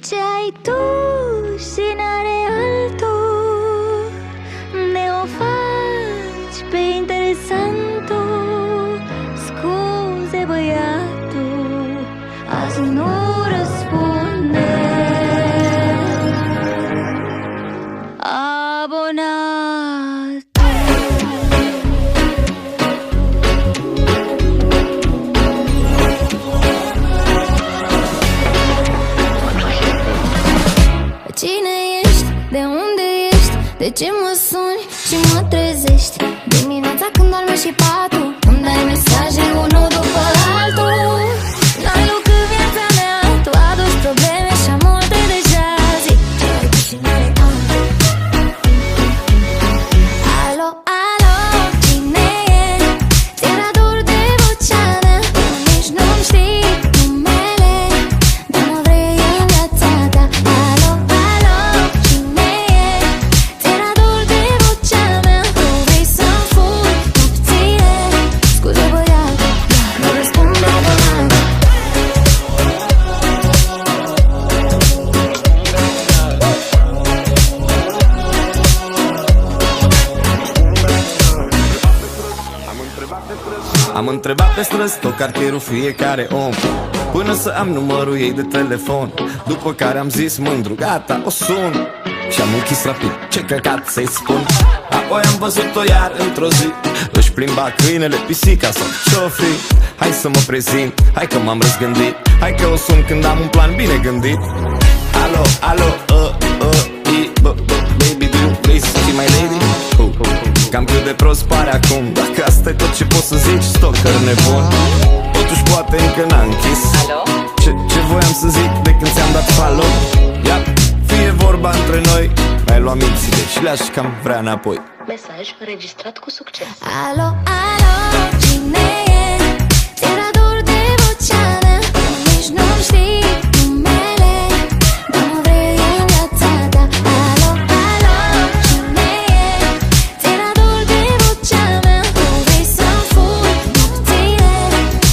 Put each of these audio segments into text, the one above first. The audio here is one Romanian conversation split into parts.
Ce ai tu și n-are altul, ne o faci pe interesantul. Scuze, băiatul, azi nu răspunde. Abonat. Cine ești? De unde ești? De ce mă suni și mă trezești? Dimineața când dorme și patul îmi dai mesaje unul după altul. N-ai lucrat viața mea, tu aduci probleme și am multe deja. Zic ce ai tu și n-are altul. Alo, alo, cine e? Ți-era dor de vocea mea, nici nu-mi știi numele, dar mă vrei în viața ta. Alo, alo, cine e? Ți-era dor de vocea mea, tu vrei să-mi furi nopțile. Scuze, băiatul, nu răspunde abonat. Am întrebat pe străzi tot cartierul, fiecare om, până să am numărul ei de telefon. După care am zis mândru, gata, o sun. Și-am închis rapid, ce căcat să-i spun. Apoi am văzut-o iar într-o zi, își plimba câinele, pisica sau ce-o fi. Hai să mă prezint, hai că m-am răzgândit, hai că o sun când am un plan bine gândit. Alo, alo, baby, do you please see my lady? Cam cât de prost pare acum, dacă asta e tot ce poți să zici, stalker nebun. Totuși poate încă n-a închis. Alo? Ce voiam să zic de când ți-am dat follow? Ia, fie vorba între noi, mi-ai luat mințile și le-aș cam vrea înapoi. Mesaj înregistrat cu succes. Alo, alo, cine e? Ți-era dor de vocea mea, nici nu-mi știi numele, dar mă vrei în viața ta. Alo, alo, cine e? Ți-era dor de vocea mea, tu vrei să-mi furi nopțile.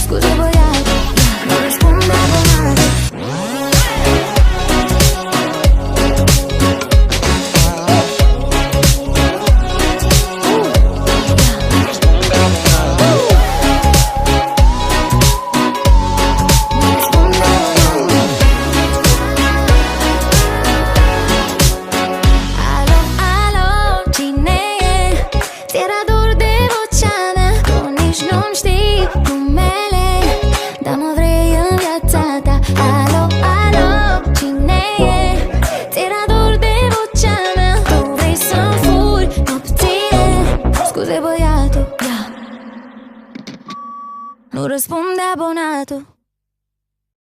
Scuze, băiatul, nu răspunde abonat. Alo, alo, cine e? Ți-era dor de vocea mea, tu nici nu-mi știi numele, dar mă vrei în viața ta. Alo, alo, cine e? Ți-era dor de vocea mea, tu vrei să-mi furi nopțile. Scuze, băiatul, nu răspunde abonatul.